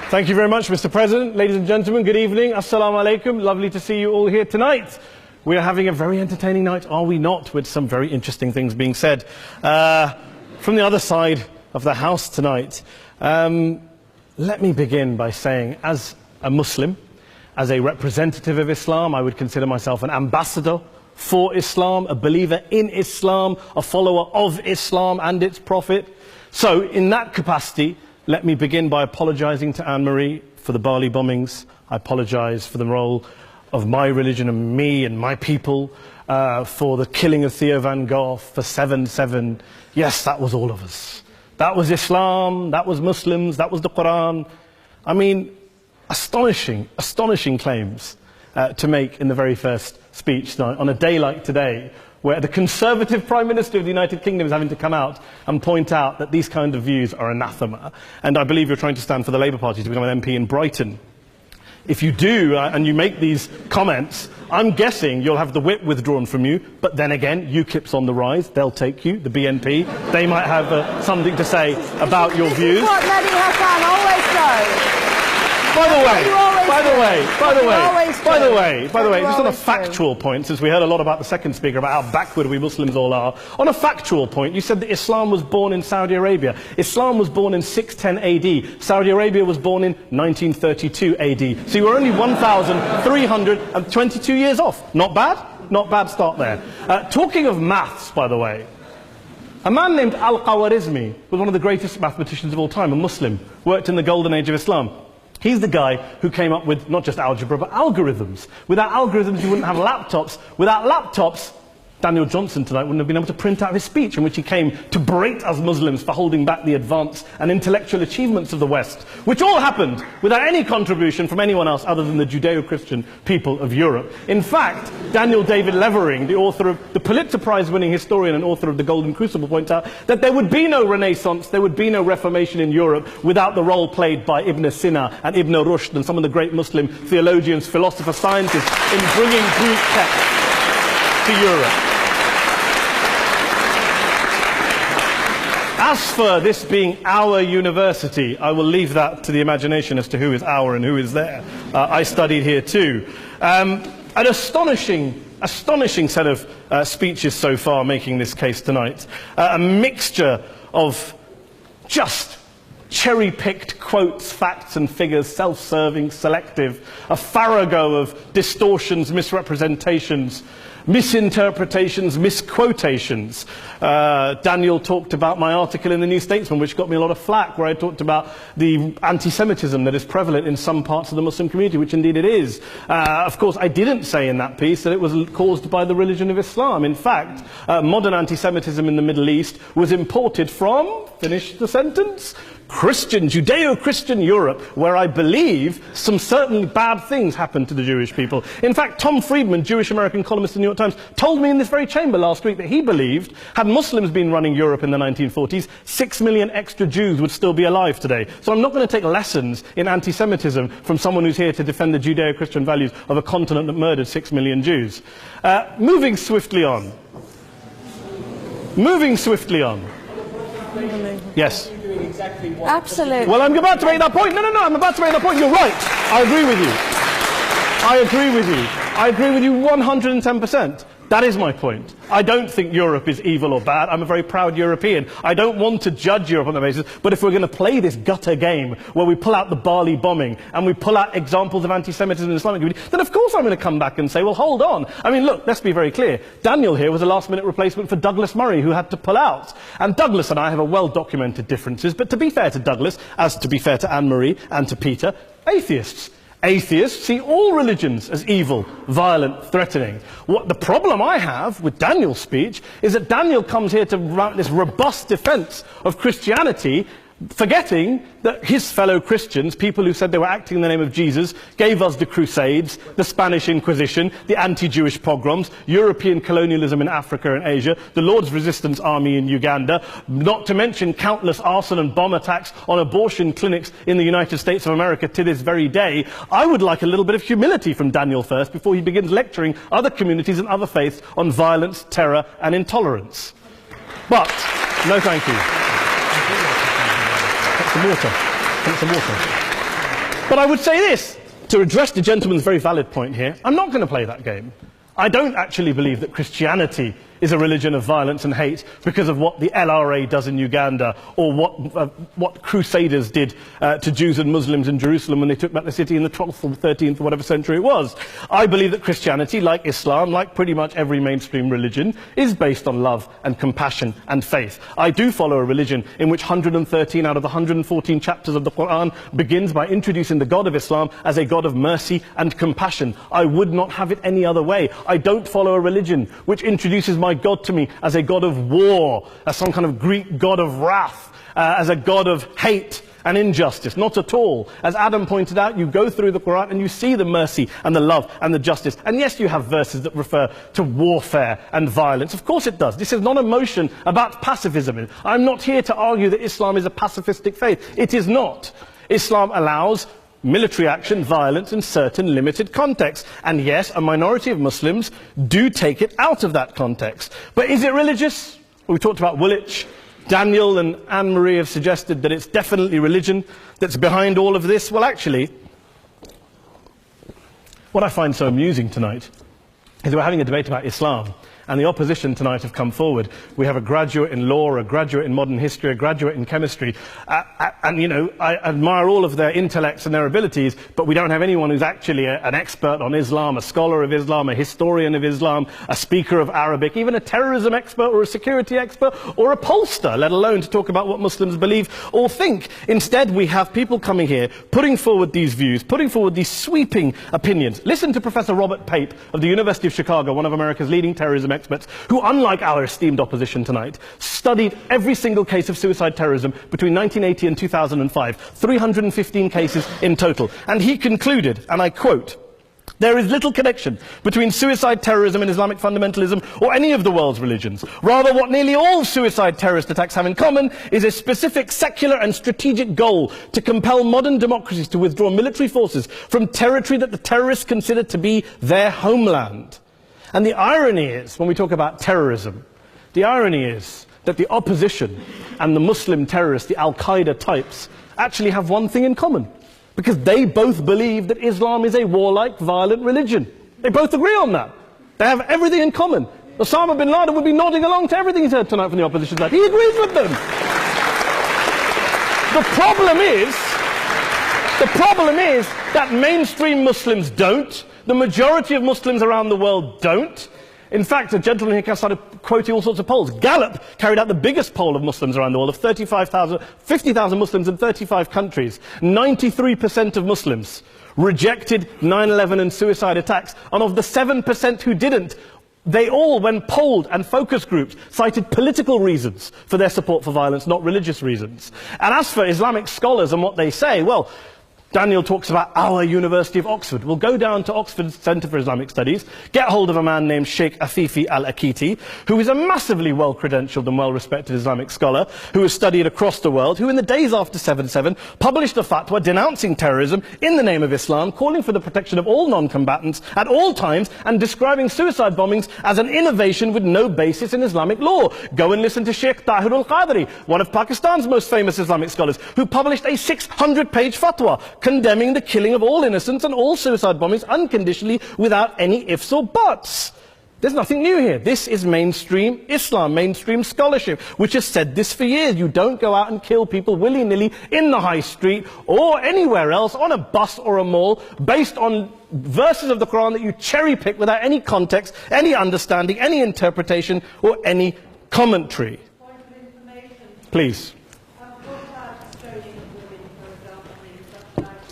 Thank you very much, Mr. President. Ladies and gentlemen, good evening. Assalamu alaikum. Lovely to see you all here tonight. We are having a very entertaining night, are we not, with some very interesting things being said from the other side of the house tonight. Let me begin by saying, as a Muslim, as a representative of Islam, I would consider myself an ambassador for Islam, a believer in Islam, a follower of Islam and its Prophet. So, in that capacity, let me begin by apologizing to Anne-Marie for the Bali bombings. I apologize for the role of my religion and me and my people, for the killing of Theo van Gogh, for 7/7. Yes, that was all of us. That was Islam, that was Muslims, that was the Quran. I mean, astonishing claims to make in the very first speech tonight, on a day like today, where the Conservative Prime Minister of the United Kingdom is having to come out and point out that these kind of views are anathema. And I believe you're trying to stand for the Labour Party to become an MP in Brighton. If you do, and you make these comments, I'm guessing you'll have the whip withdrawn from you, but then again, UKIP's on the rise, they'll take you, the BNP, they might have something to say about your views. What Mehdi Hassan always does. By the way, just on a factual point, since we heard a lot about the second speaker, about how backward we Muslims all are, on a factual point, you said that Islam was born in Saudi Arabia. Islam was born in 610 AD. Saudi Arabia was born in 1932 AD. So you were only 1,322 years off. Not bad? Not bad start there. Talking of maths, by the way, a man named Al-Khawarizmi was one of the greatest mathematicians of all time, a Muslim, worked in the golden age of Islam. He's the guy who came up with not just algebra, but algorithms. Without algorithms, you wouldn't have laptops. Without laptops, Daniel Johnson tonight wouldn't have been able to print out his speech in which he came to berate us Muslims for holding back the advance and intellectual achievements of the West, which all happened without any contribution from anyone else other than the Judeo-Christian people of Europe. In fact, Daniel David Levering, the author of the Pulitzer Prize-winning historian and author of The Golden Crucible, points out that there would be no Renaissance, there would be no Reformation in Europe without the role played by Ibn Sina and Ibn Rushd and some of the great Muslim theologians, philosophers, scientists in bringing Greek texts to Europe. As for this being our university, I will leave that to the imagination as to who is our and who is there. I studied here too. An astonishing set of speeches so far making this case tonight. A mixture of just cherry-picked quotes, facts and figures, self-serving, selective, a farrago of distortions, misrepresentations, misinterpretations, misquotations. Daniel talked about my article in the New Statesman, which got me a lot of flack, where I talked about the anti-Semitism that is prevalent in some parts of the Muslim community, which indeed it is. Of course, I didn't say in that piece that it was caused by the religion of Islam. In fact, modern anti-Semitism in the Middle East was imported from, finish the sentence, Christian, Judeo-Christian Europe, where I believe some certainly bad things happened to the Jewish people. In fact, Tom Friedman, Jewish-American columnist in the New York Times, told me in this very chamber last week that he believed, had Muslims been running Europe in the 1940s, 6 million extra Jews would still be alive today. So I'm not going to take lessons in anti-Semitism from someone who's here to defend the Judeo-Christian values of a continent that murdered 6 million Jews. Moving swiftly on. Yes. Absolutely. Well, I'm about to make that point. No, I'm about to make that point. You're right. I agree with you 110%. That is my point. I don't think Europe is evil or bad. I'm a very proud European. I don't want to judge Europe on that basis, but if we're going to play this gutter game where we pull out the Bali bombing and we pull out examples of anti-Semitism in the Islamic community, then of course I'm going to come back and say, well, hold on. I mean, look, let's be very clear. Daniel here was a last-minute replacement for Douglas Murray, who had to pull out. And Douglas and I have a well-documented differences, but to be fair to Douglas, as to be fair to Anne-Marie and to Peter, atheists. Atheists see all religions as evil, violent, threatening. What the problem I have with Daniel's speech is that Daniel comes here to write this robust defense of Christianity, forgetting that his fellow Christians, people who said they were acting in the name of Jesus, gave us the Crusades, the Spanish Inquisition, the anti-Jewish pogroms, European colonialism in Africa and Asia, the Lord's Resistance Army in Uganda, not to mention countless arson and bomb attacks on abortion clinics in the United States of America to this very day. I would like a little bit of humility from Daniel first before he begins lecturing other communities and other faiths on violence, terror and intolerance. But, no thank you. Some water. But I would say this, to address the gentleman's very valid point here, I'm not going to play that game. I don't actually believe that Christianity is a religion of violence and hate because of what the LRA does in Uganda or what Crusaders did to Jews and Muslims in Jerusalem when they took back the city in the 12th or 13th or whatever century it was. I believe that Christianity, like Islam, like pretty much every mainstream religion, is based on love and compassion and faith. I do follow a religion in which 113 out of the 114 chapters of the Quran begins by introducing the God of Islam as a God of mercy and compassion. I would not have it any other way. I don't follow a religion which introduces my God to me as a God of war, as some kind of Greek God of wrath, as a God of hate and injustice. Not at all. As Adam pointed out, you go through the Quran and you see the mercy and the love and the justice. And yes, you have verses that refer to warfare and violence. Of course it does. This is not a motion about pacifism. I'm not here to argue that Islam is a pacifistic faith. It is not. Islam allows military action, violence in certain limited contexts. And yes, a minority of Muslims do take it out of that context. But is it religious? We talked about Woolwich. Daniel and Anne-Marie have suggested that it's definitely religion that's behind all of this. Well, actually, what I find so amusing tonight is we're having a debate about Islam. And the opposition tonight have come forward. We have a graduate in law, a graduate in modern history, a graduate in chemistry. And, you know, I admire all of their intellects and their abilities, but we don't have anyone who's actually an expert on Islam, a scholar of Islam, a historian of Islam, a speaker of Arabic, even a terrorism expert or a security expert or a pollster, let alone to talk about what Muslims believe or think. Instead, we have people coming here, putting forward these views, putting forward these sweeping opinions. Listen to Professor Robert Pape of the University of Chicago, one of America's leading terrorism experts, who, unlike our esteemed opposition tonight, studied every single case of suicide terrorism between 1980 and 2005, 315 cases in total. And he concluded, and I quote, "There is little connection between suicide terrorism and Islamic fundamentalism or any of the world's religions. Rather, what nearly all suicide terrorist attacks have in common is a specific secular and strategic goal to compel modern democracies to withdraw military forces from territory that the terrorists consider to be their homeland." And the irony is, when we talk about terrorism, the irony is that the opposition and the Muslim terrorists, the Al-Qaeda types, actually have one thing in common. Because they both believe that Islam is a warlike, violent religion. They both agree on that. They have everything in common. Osama bin Laden would be nodding along to everything he's heard tonight from the opposition side. He agrees with them. The problem is that mainstream Muslims don't. The majority of Muslims around the world don't. In fact, a gentleman here started quoting all sorts of polls. Gallup carried out the biggest poll of Muslims around the world, of 50,000 Muslims in 35 countries. 93% of Muslims rejected 9/11 and suicide attacks. And of the 7% who didn't, they all, when polled, and focus groups, cited political reasons for their support for violence, not religious reasons. And as for Islamic scholars and what they say, well, Daniel talks about our University of Oxford. We'll go down to Oxford Centre for Islamic Studies, get hold of a man named Sheikh Afifi al-Akiti, who is a massively well-credentialed and well-respected Islamic scholar, who has studied across the world, who in the days after 7/7 published a fatwa denouncing terrorism in the name of Islam, calling for the protection of all non-combatants at all times, and describing suicide bombings as an innovation with no basis in Islamic law. Go and listen to Sheikh Tahir al-Qadri, one of Pakistan's most famous Islamic scholars, who published a 600-page fatwa condemning the killing of all innocents and all suicide bombings unconditionally without any ifs or buts. There's nothing new here. This is mainstream Islam, mainstream scholarship, which has said this for years. You don't go out and kill people willy-nilly in the high street or anywhere else, on a bus or a mall, based on verses of the Quran that you cherry-pick without any context, any understanding, any interpretation, or any commentary. Point of information. Please.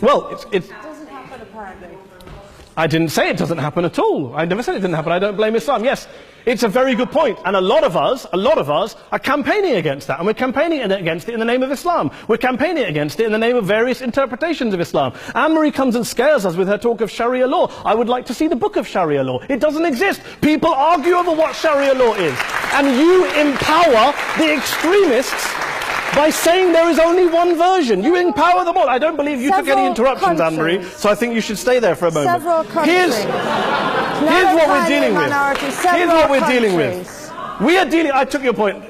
Well, it doesn't happen apparently. I didn't say it doesn't happen at all. I never said it didn't happen. I don't blame Islam. Yes, it's a very good point. And a lot of us are campaigning against that. And we're campaigning against it in the name of Islam. We're campaigning against it in the name of various interpretations of Islam. Anne-Marie comes and scares us with her talk of Sharia law. I would like to see the book of Sharia law. It doesn't exist. People argue over what Sharia law is. And you empower the extremists by saying there is only one version. You empower them all. I don't believe you took any interruptions, Anne-Marie, so I think you should stay there for a moment. Several countries. Here's what we're dealing with. Here's what we're dealing with. We are dealing, I took your point.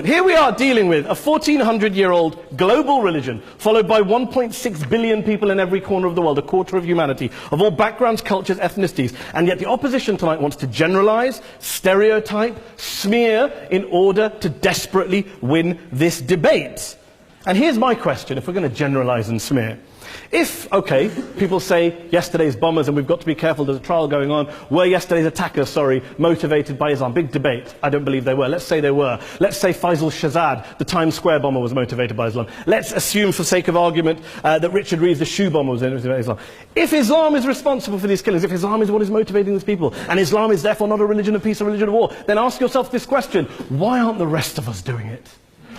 Here we are dealing with a 1400-year-old global religion followed by 1.6 billion people in every corner of the world, a quarter of humanity, of all backgrounds, cultures, ethnicities. And yet the opposition tonight wants to generalize, stereotype, smear in order to desperately win this debate. And here's my question, if we're going to generalize and smear. If, okay, people say yesterday's bombers, and we've got to be careful, there's a trial going on, were yesterday's attackers, motivated by Islam? Big debate. I don't believe they were. Let's say they were. Let's say Faisal Shahzad, the Times Square bomber, was motivated by Islam. Let's assume, for sake of argument, that Richard Reeves, the shoe bomber, was motivated by Islam. If Islam is responsible for these killings, if Islam is what is motivating these people, and Islam is therefore not a religion of peace, a religion of war, then ask yourself this question: why aren't the rest of us doing it?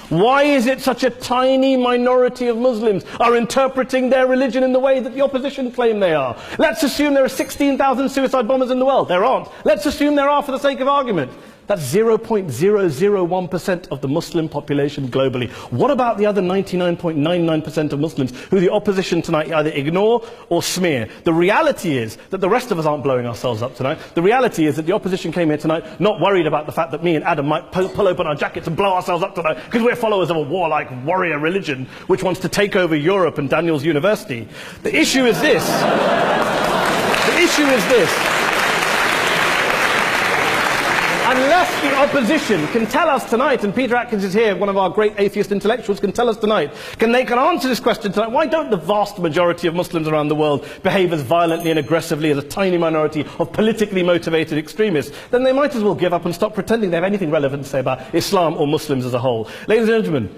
Why is it such a tiny minority of Muslims are interpreting their religion in the way that the opposition claim they are? Let's assume there are 16,000 suicide bombers in the world. There aren't. Let's assume there are for the sake of argument. That's 0.001% of the Muslim population globally. What about the other 99.99% of Muslims who the opposition tonight either ignore or smear? The reality is that the rest of us aren't blowing ourselves up tonight. The reality is that the opposition came here tonight not worried about the fact that me and Adam might pull open our jackets and blow ourselves up tonight because we're followers of a warlike warrior religion which wants to take over Europe and Daniel's university. The issue is this. The issue is this. Unless the opposition can tell us tonight, and Peter Atkins is here, one of our great atheist intellectuals, can tell us tonight, can answer this question tonight: why don't the vast majority of Muslims around the world behave as violently and aggressively as a tiny minority of politically motivated extremists? Then they might as well give up and stop pretending they have anything relevant to say about Islam or Muslims as a whole. Ladies and gentlemen,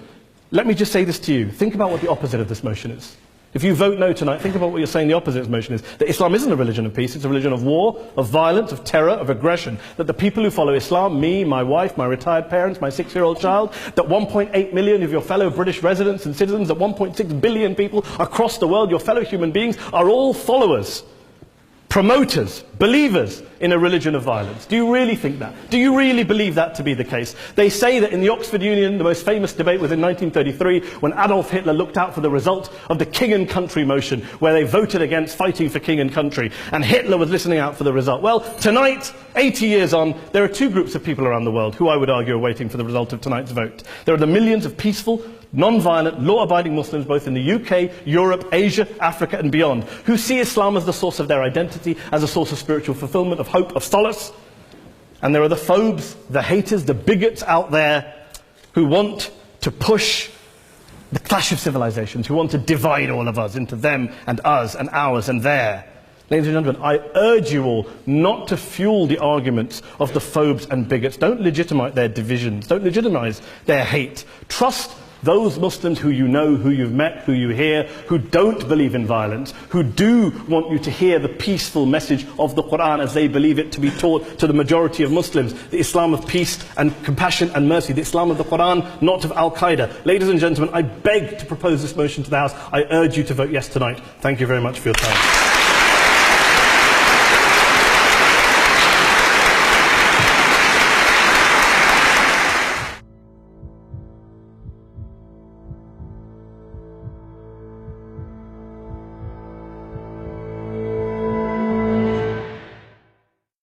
let me just say this to you. Think about what the opposite of this motion is. If you vote no tonight, think about what you're saying the opposite of this motion is. That Islam isn't a religion of peace, it's a religion of war, of violence, of terror, of aggression. That the people who follow Islam, me, my wife, my retired parents, my 6-year-old child, that 1.8 million of your fellow British residents and citizens, that 1.6 billion people across the world, your fellow human beings, are all followers, promoters, believers in a religion of violence. Do you really think that? Do you really believe that to be the case? They say that in the Oxford Union, the most famous debate was in 1933, when Adolf Hitler looked out for the result of the King and Country motion, where they voted against fighting for King and Country, and Hitler was listening out for the result. Well, tonight, 80 years on, there are two groups of people around the world who I would argue are waiting for the result of tonight's vote. There are the millions of peaceful, non-violent, law-abiding Muslims, both in the UK, Europe, Asia, Africa and beyond, who see Islam as the source of their identity, as a source of spiritual fulfillment, of hope, of solace. And there are the phobes, the haters, the bigots out there who want to push the clash of civilizations, who want to divide all of us into them and us and ours and their. Ladies and gentlemen, I urge you all not to fuel the arguments of the phobes and bigots. Don't legitimize their divisions. Don't legitimize their hate. Trust those Muslims who you know, who you've met, who you hear, who don't believe in violence, who do want you to hear the peaceful message of the Quran as they believe it to be taught to the majority of Muslims, the Islam of peace and compassion and mercy, the Islam of the Quran, not of Al-Qaeda. Ladies and gentlemen, I beg to propose this motion to the House. I urge you to vote yes tonight. Thank you very much for your time.